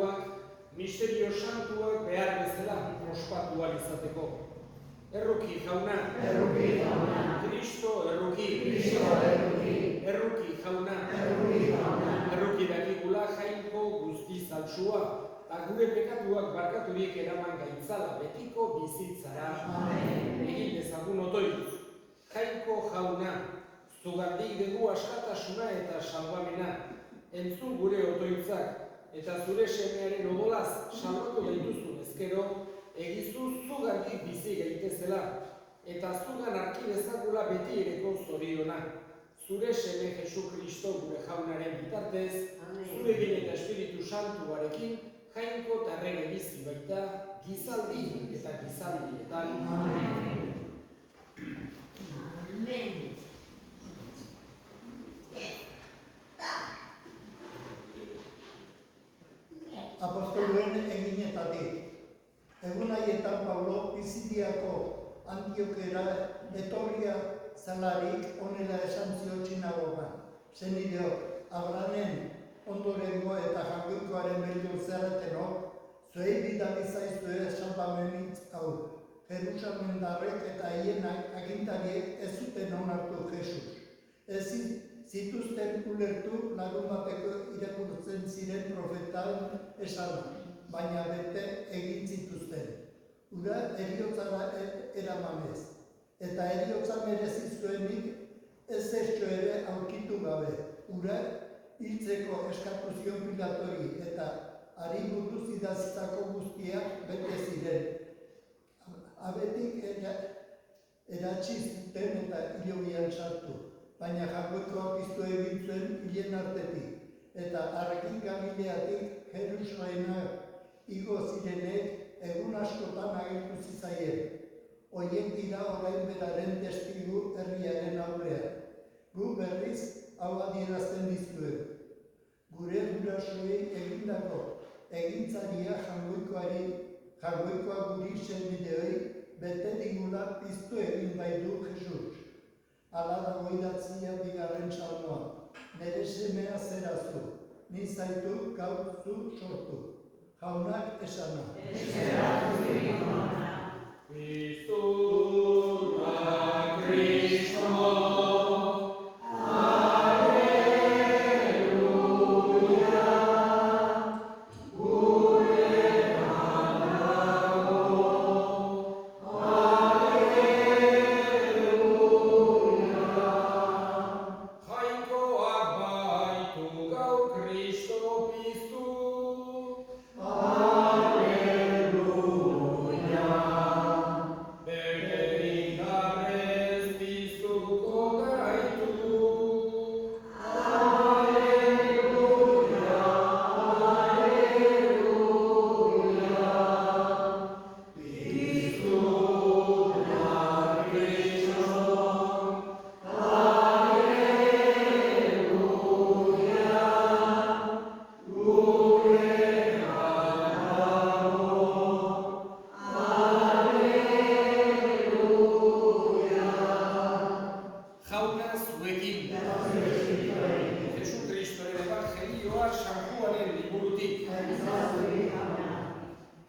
sakramentuak, misterio santuak behar bezala ospatu ahal izateko. Erruki jauna, Kristo erruki, erruki jauna, erruki dakigula jainko guztiz altsua, eta gure pekatuak barkaturik eraman gaitzala betiko bizitzara. Egin dezagun otoituz. Jainko jauna, zugandik dugu askatasuna eta salbamena, entzun gure otoitzak, eta zure semearen odolaz salbatu gaituzun ezkero, egizu zugandik bizi gaitezela, eta zugan arki dezakula beti ereko zoriona. Zure seme Jesu Kristo gure jaunaren bitartez, zurekin eta Espiritu Santuarekin, jainko eta errege bizi baita, gizaldi eta gizaldietan. Apostoluen eginetatik. Egun haietan Paulo Pisidiako Antiokera etorria zalarik onela esan zio txinagogan. Zenideok, Abrahamen ondorengo eta jakinkoaren beldur zaretenok, zuei bidali zaizue salbamenitz hau. Jerusalem darrek eta haien agintariek ez zuten onartu Jesus. Ez zituzten ulertu lagun bateko irakurtzen ziren profetan esanak, baina bete egin zituzten. Ura heriotzara eramanez, eta heriotza merezi zuenik ez zertxo ere aurkitu gabe. Ura hiltzeko eskatu zion Pilatori eta hari buruz idazitako guztiak bete ziren. Abetik eratsi zuten eta hilobian sartu, baina jakoikoa piztu egin zuen hilen artetik, eta harrekin Galileatik Jerusalema igo zirenek egun askotan agertu zitzaien. Horiek dira orain beraren testigu herriaren aurrean. Gu berriz hau adierazten dizuegu. Gure gurasoei egindako egintzaria jangoikoa guri sendideoi bete digula piztu egin baitu Jesus. Hala dago idatzia bigarren salmoan. Nere semea zerazu, ni zaitu gaur zu sortu. Jaunak esana.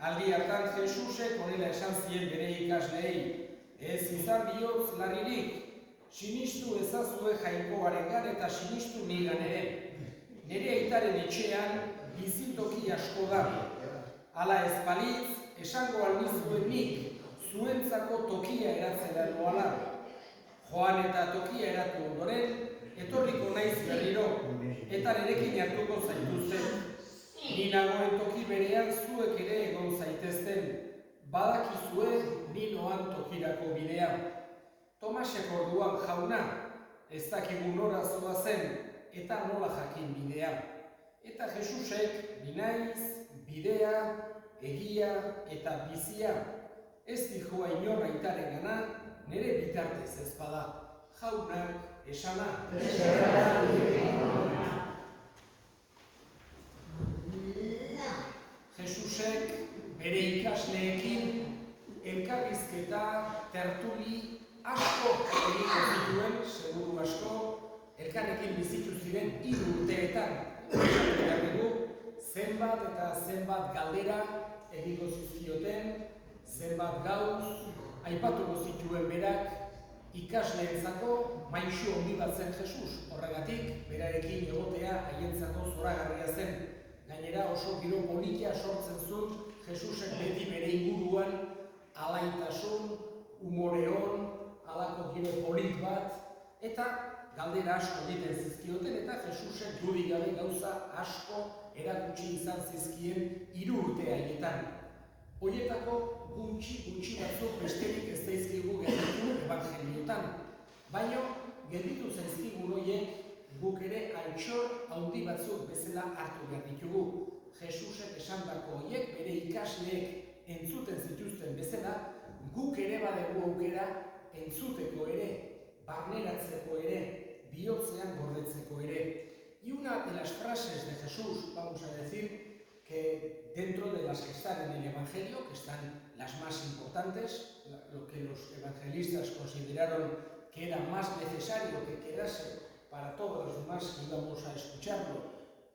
Aldi hartan Jesusek honela esan zien bere ikasleei, ez izan bihotz larririk, sinistu ezazue jainkoarengan eta sinistu nigan ere. Nire aitaren etxean bizitoki asko da. Hala ez balitz, esango albizuen nik, zuentzako tokia eratzera noala. Joan eta tokia eratu ondoren, etorriko naiz berriro, eta nirekin hartuko zaituzten. Ni nagoen toki berean zuek ere egon zaitezten, badakizue ni noan tokirako bidea. Tomasek orduan jauna, ez dakigu nora zoazen, eta nola jakin bidea. Eta Jesusek, ni naiz, bidea, egia eta bizia. Ez dijoa inor aitarengana, nire bitartez ez bada. Jaunak esana. Jesusek bere ikasleekin elkarrizketa, tertuli asko egiten zituen, seguru asko, elkarrekin bizitu ziren 3 urteetan. zenbat eta zenbat galdera egingo zizkioten, zenbat gauz, aipatuko zituen berak, ikasleentzako maisu handi bat zen Jesus. Horregatik, berarekin egotea haientzako zoragarria zen. Gainera oso giro politia sortzen zuen Jesusek beti bere inguruan alaitasun, umore on, halako giro polit bat, eta galdera asko egiten zizkioten, eta Jesusek dudik gabe gauza asko erakutsi izan zizkien 3 urte haietan. Horietako gutxi batzuk besterik ez daizkigu gelditu evangeliotan. Baina gelditu zaizkigun horiek guk ere altxor handi batzuk bezala hartu behar ditugu. Jesusek esandako horiek bere ikasleek entzuten zituzten bezala, guk ere badegu aukera entzuteko ere, barneratzeko ere, bihotzean gordetzeko ere. Y una de las frases de Jesús, vamos a decir, que dentro de las que están en el Evangelio, que están las más importantes, lo que los evangelistas consideraron que era más necesario que quedase para todos los demás que íbamos a escucharlo,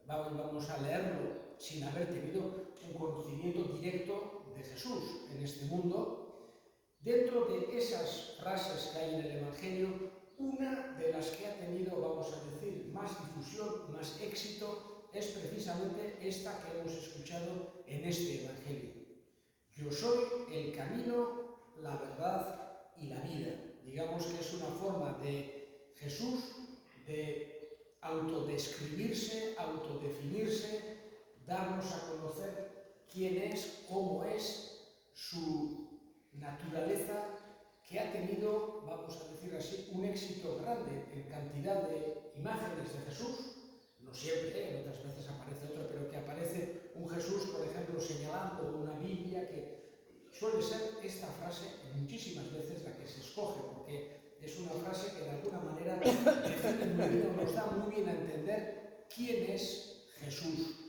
vamos a leerlo sin haber tenido un conocimiento directo de Jesús en este mundo. Dentro de esas frases que hay en el Evangelio, una de las que ha tenido, vamos a decir, más difusión, más éxito, es precisamente esta que hemos escuchado en este Evangelio. Yo soy el camino, la verdad y la vida. Digamos que es una forma de Jesús de autodescribirse, autodefinirse, darnos a conocer quién es, cómo es, su naturaleza, que ha tenido, vamos a decir así, un éxito grande en cantidad de imágenes de Jesús. No siempre, en otras veces aparece otro, pero que aparece un Jesús, por ejemplo, señalando una Biblia, que suele ser esta frase muchísimas veces la que se escoge, porque es una frase que de alguna manera nos da muy bien a entender quién es Jesús.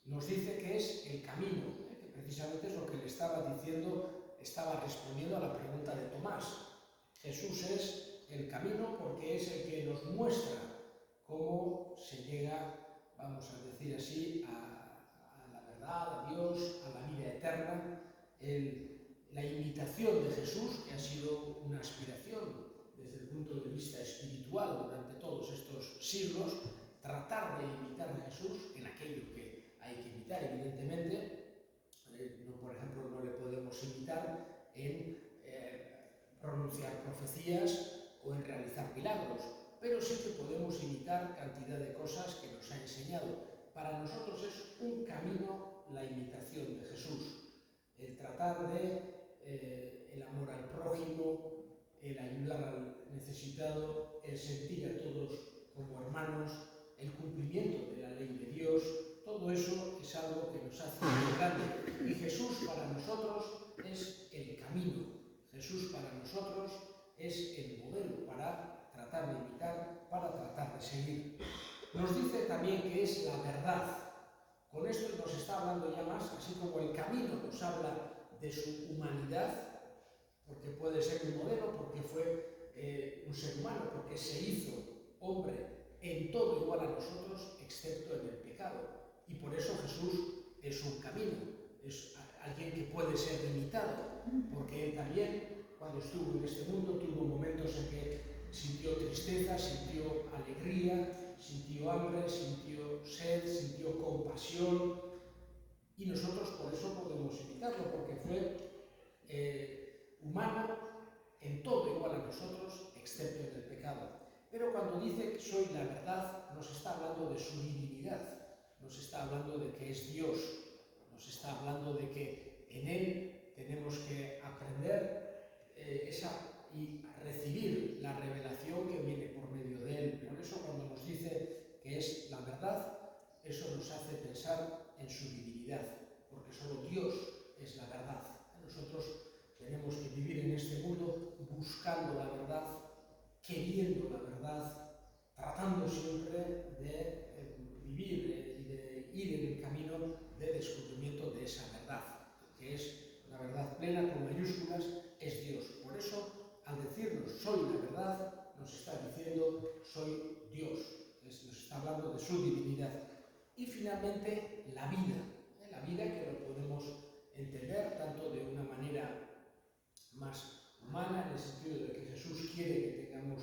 Nos dice que es el camino, que precisamente es lo que le estaba diciendo, estaba respondiendo a la pregunta de Tomás. Jesús es el camino porque es el que nos muestra cómo se llega, vamos a decir así, a la verdad, a Dios, a la vida eterna. La imitación de Jesús, que ha sido una aspiración desde el punto de vista espiritual durante todos estos siglos, tratar de imitar a Jesús en aquello que hay que imitar, evidentemente. Por ejemplo, no le podemos imitar en pronunciar profecías o en realizar milagros, pero sí que podemos imitar cantidad de cosas que nos ha enseñado. Para nosotros es un camino la imitación de Jesús, el tratar de el amor al prójimo, el ayudar al necesitado, el sentir a todos como hermanos, el cumplimiento de la ley de Dios. Todo eso es algo que nos hace muy grande. Y Jesús para nosotros es el camino. Jesús para nosotros es el modelo para tratar de imitar, para tratar de seguir. Nos dice también que es la verdad. Con esto nos está hablando ya más, así como el camino nos habla de su humanidad, porque puede ser un modelo, porque fue un ser humano, porque se hizo hombre en todo igual a nosotros, excepto en el pecado. Y por eso Jesús es un camino, es alguien que puede ser imitado, porque él también, cuando estuvo en este mundo, tuvo momentos en que sintió tristeza, sintió alegría, sintió hambre, sintió sed, sintió compasión, y nosotros por eso podemos imitarlo, porque fue humano en todo igual a nosotros, excepto en el pecado. Pero cuando dice que soy la verdad, nos está hablando de su divinidad, nos está hablando de que es Dios, nos está hablando de que en Él tenemos que aprender y recibir la revelación que viene por medio de Él. Por eso cuando nos dice que es la verdad, eso nos hace pensar en su divinidad, porque solo Dios es la verdad. Nosotros tenemos que vivir en este mundo buscando la verdad, queriendo la verdad, tratando siempre de vivir y de ir en el camino de descubrimiento de esa verdad, que es la verdad plena con mayúsculas, es Dios. Por eso, al decirnos soy la verdad, nos está diciendo soy Dios, nos está hablando de su divinidad. Y finalmente, la vida que lo podemos entender tanto de una manera más humana, en el sentido de que Jesús quiere que tengamos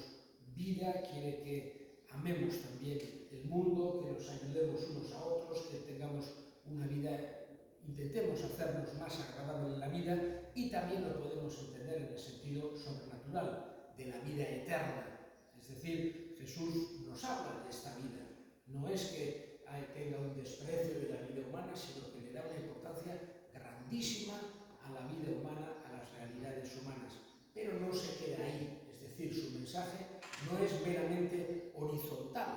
vida, quiere que amemos también el mundo, que nos ayudemos unos a otros, que tengamos una vida, intentemos hacernos más agradable en la vida, y también lo podemos entender en el sentido sobrenatural, de la vida eterna. Es decir, Jesús nos habla de esta vida. No es que tenga un desprecio de la vida humana, sino que le da una importancia grandísima a la vida humana, a las realidades humanas. Pero no se queda ahí, es decir, su mensaje no es meramente horizontal,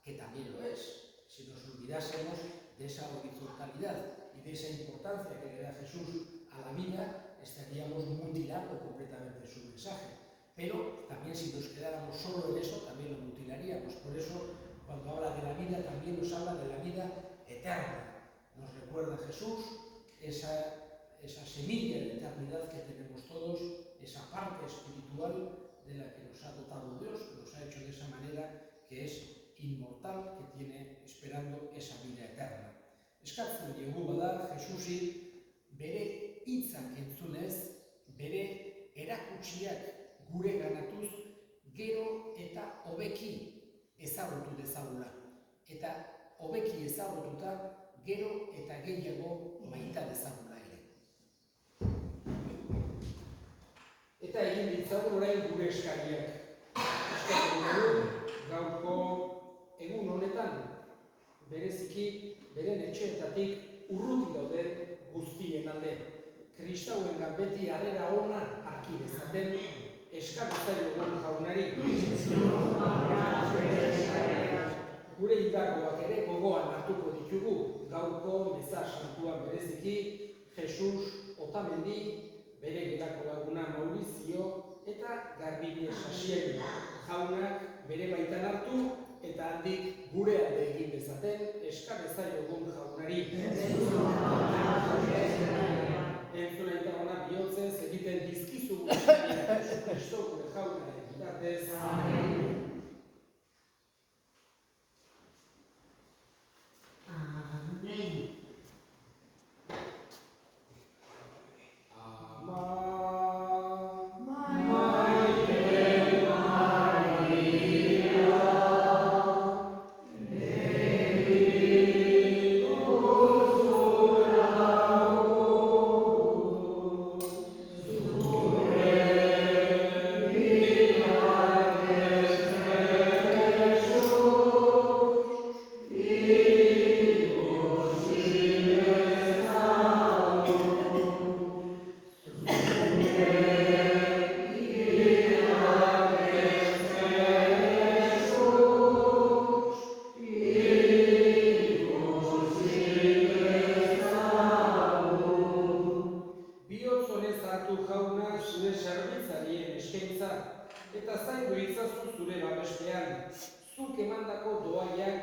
que también lo es. Si nos olvidásemos de esa horizontalidad y de esa importancia que le da Jesús a la vida, estaríamos mutilando completamente su mensaje. Pero también si nos quedáramos solo en eso, también lo mutilaríamos. Por eso, cuando habla de la vida, también nos habla de la vida eterna. Nos recuerda Jesús esa semilla de eternidad que tenemos todos, esa parte espiritual de la que nos ha dotado Dios, que nos ha hecho de esa manera, que es inmortal, que tiene esperando esa vida eterna. Eskatzen diogu bada, Jesusi bere hitzak entzunez, bere erakutsiak gure ganatuz, gero eta hobeki ezagutu dezagula. Eta hobeki ezagututa, gero eta gehiago maita dezagula ere. Eta egin ditzagun orain gure eskariak. Eskatzen dugu, gaurko egun honetan, bereziki, beren etxeetatik urruti dauden guztien alde. Kristauengan beti harrera ona harki dezaten, eskatzen jaunari. Gure indargoak ere gogoan hartuko ditugu, gaurko meza santuan bereziki, Jesus Otamendi, bere gelako laguna Maurizio eta Garbine Sasien jaunak bere baitan hartu eta handik gure alde egin dezaten eskabezaiogun jaunari. Entzuna eta ona bihotzez egiten dizkizu guztiak Kristo gure jaunaren bitartez. Amen. Eta zaindu itzazu zure babestean, zuk emandako doaiak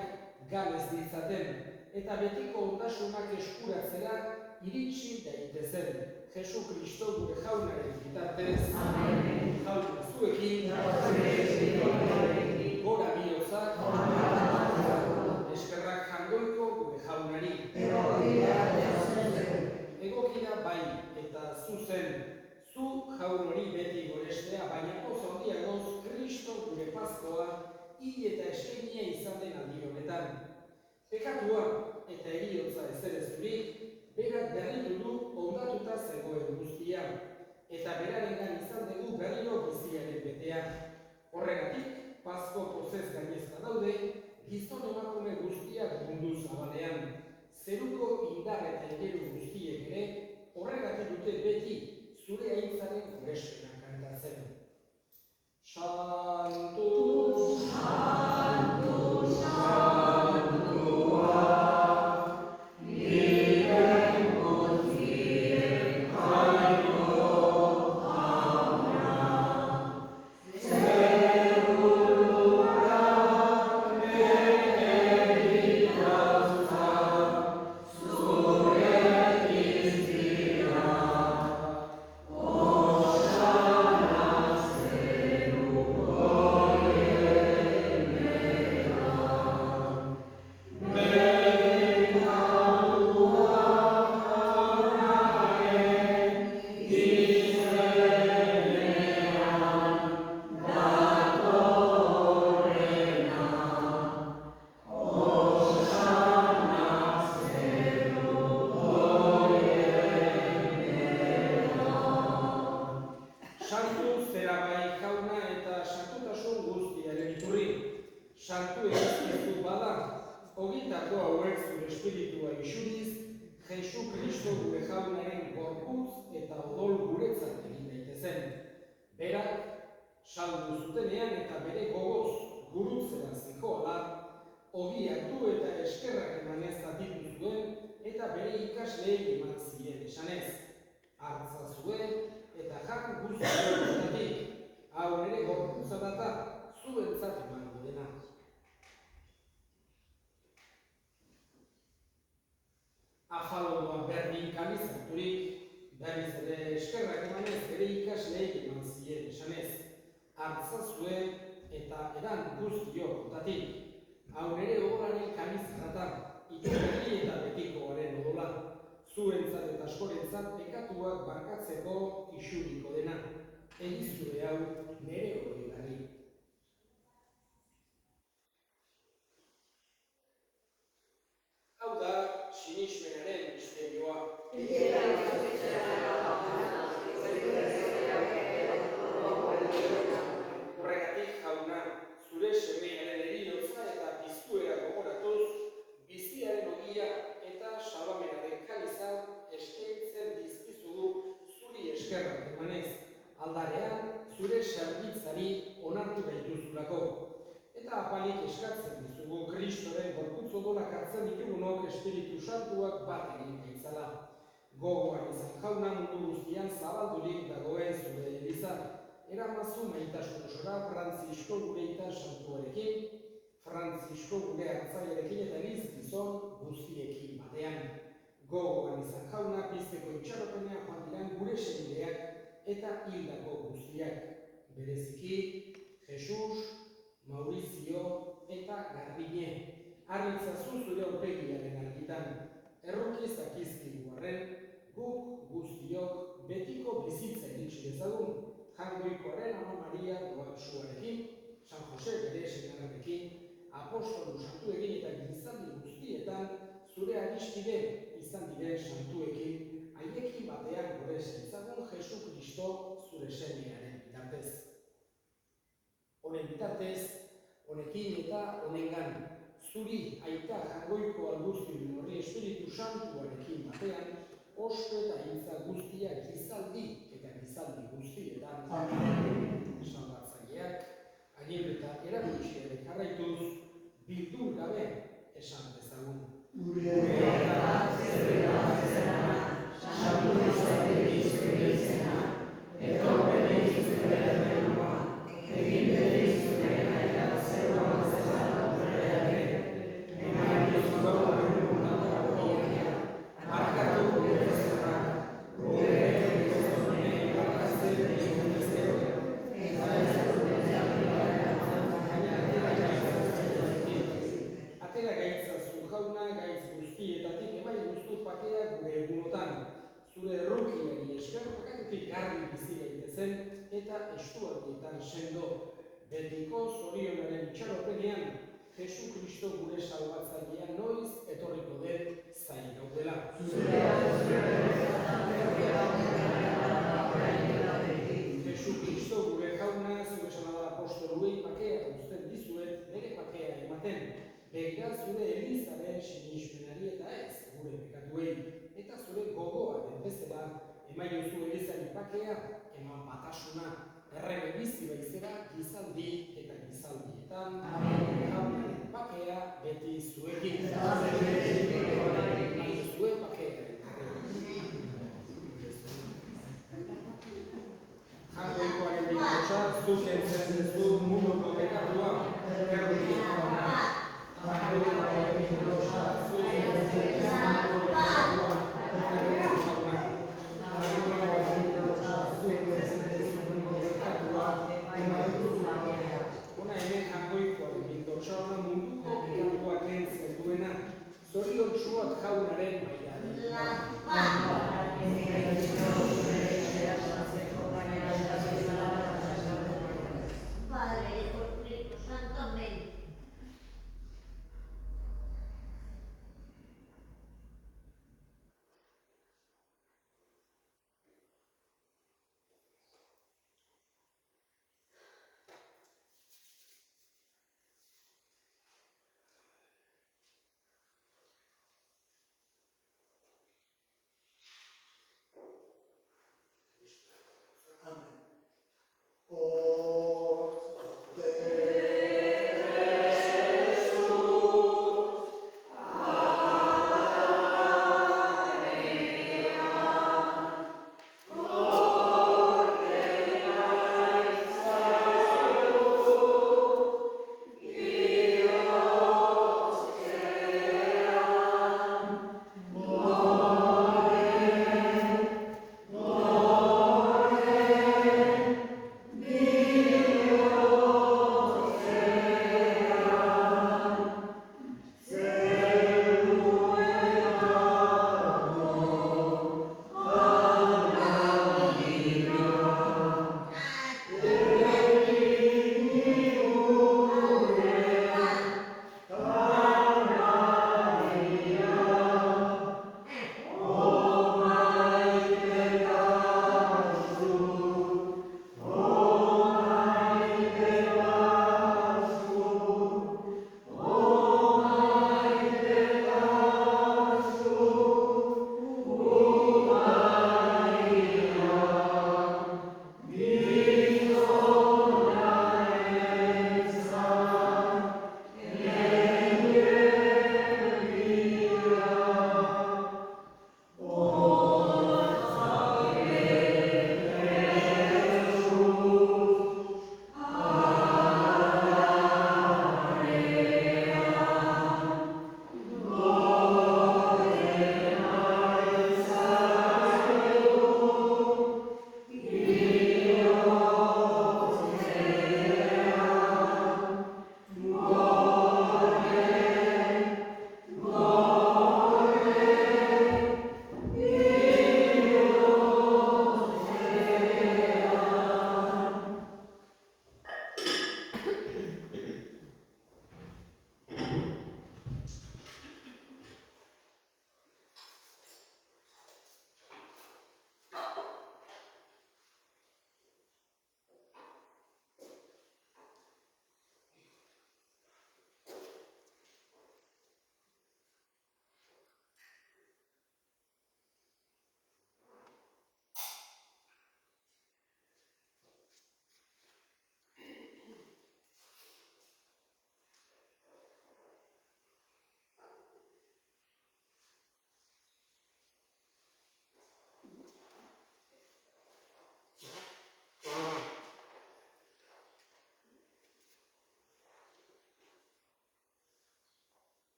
galez ditzaten, eta betiko ondasunak eskuratzera iritsi daitezen. Jesu Kristo gure jaunaren bitartez, jauna zuekin, gora bihotzak, eskerrak jangoiko gure jaunari. Egokia bai eta zuzen, zu jaun hori beti gorestea, baina poz handiagoz Kristo gure Paskoa hil eta eskenia izaten aldi honetan. Pekatua eta heriotza ezerezurik, berak berritu du ondatuta zegoen guztia, eta berarengan izan dugu berriro biziaren betea. Horregatik, Pasko pozez gainezka daude, gizon emakume guztiak mundu zabalean. Zeruko indar eta ingeru guztiek ere, horregatik dute beti, zure aintzaren gurespena kantatzen. Santu, Santu, Santua, niren guztien jaino jauna, zerulura bete ditauza, zure gorputz eta odol guretzat egin daitezen. Berak, saldu zutenean eta bere gogoz gurutzera zihoala, ogiak du eta eskerrak emanez zatitu zuen eta bere ikasleei eman zien esanez. Hartza zuen eta jak guztietatik, hau nire gorputza data zuentzat emango dena. Afaloa berdin kalizaturik, berriz ere eskerrak emanez bere ikasleei eman zien esanez. Hartza zuen eta edan guztiok otatik. Hau nire odolaren kamizarata, ikerri eta betikoaren odola. Zuentzat eta askorentzat pekatuak barkatzeko isuriko dena. Egizure hau nire horietari. Hau da sinismenaren misterioa. Horregatik jauna, zure semearen heriotza eta piztuera gogoratuz, biziaren ogia eta salamenaren kalizan eskaintzen dizkizugu zuri eskerrak emanez, aldarean zure zerbitzari onartu gaituzulako. Eta apalik eskatzen dizugu Kristoren gorputz odolak hartzen ditugunok Espiritu Santuak bat egin gaitzala. Gogoan izan jauna mundu guztian zabaldurik dagoen zure elizan. Eramazu maitasun osora Frantzisko gureita santuarekin, Frantzisko gure hartzaiarekin eta eliz gizon guztiekin batean. Gogoan izan jauna pizteko itxaropenea joan diran gure senideak eta hildako guztiak. Bereziki, Jesus, Maurizio eta Garbine. Arritzazu zure aurpegiaren argitan. Errukiz akizkigu arren, guk guztiok betiko bizitza iritsi dezagun. Jangoikoaren Ama Maria doaksuarekin, San Jose bere senararekin, apostolu santuekin eta gizaldi guztietan, zure ariskide izan diren santuekin, haiekin batean gure zaitzagun Jesu Kristo zure semearen bitartez. Honen bitartez, honekin eta honengan, zuri aita jangoiko alguztien horri Espiritu Santuarekin batean, ospe eta hiltza guztia gizaldi eta gizaldi guztietan. Esan batzaileak, agir eta erabiltzearen jarraituz, bildu gabe esan dezagun. Gure eta zerrela zena, santu izate izure izena, etorpen izure ermenua, egin bere izure naia zeroa zela horreare, eman izuro horrenunak horreia, markatu gure zerrak, gure egin barkazten egin izero, eta ez dute atera gaitzazu jauna gaitz guztietatik emai guztu pakea gure egunotan. Zure errukiari esker pakatetik garbi bizi gaitezen eta estualdietan sendo. Betiko zorionaren itxaropenean, Jesu Kristo gure salbatzailea noiz etorriko den zain gaudela. Jesu Kristo gure jauna zure sanada apostoluei pakea uzten dizuet bere pakea ematen. Begira zure elizaren sinismenari eta ez gure pekatuei, eta zure gogoaren bezala emaiozu elizari pakea, eman batasuna, errege bizi baizera gizaldi eta gizaldietan, jaunaren pakea beti zuekin. Zue pakea. Jangoikoaren bikotxa, zuk entzen duzu munduko pekatua, zoriontsuak jaunaren mailari.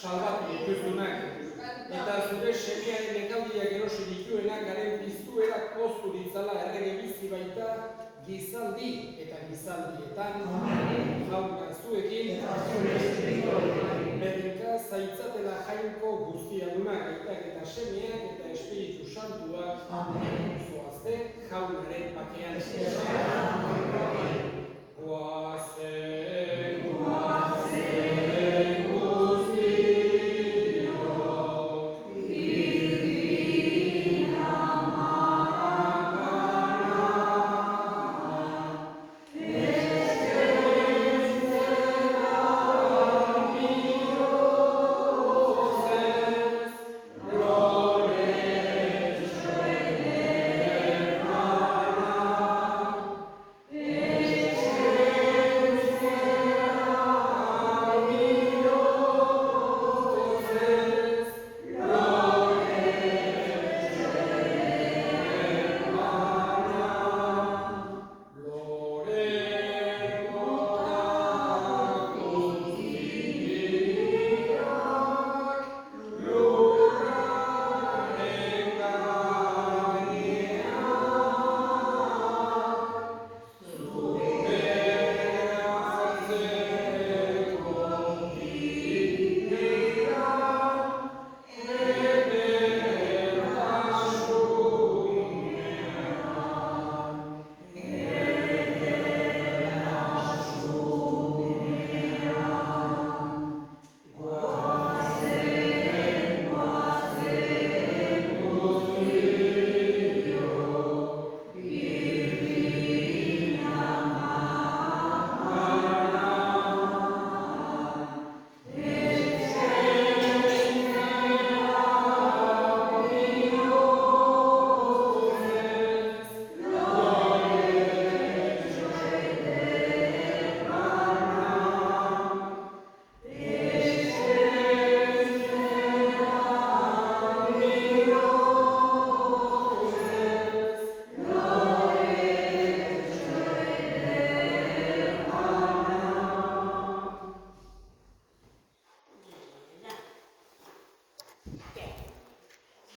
salbatu dituzunak, eta zure semearen nekaldiak erosi dituenak garen piztuerak poztu ditzala errege bizi baita gizaldi eta gizaldietan, jauna zuekin, berdinka zaitzatela jainko guztiadunak, aitak eta semeak eta Espiritu Santuak, zoazte jaunaren bakean.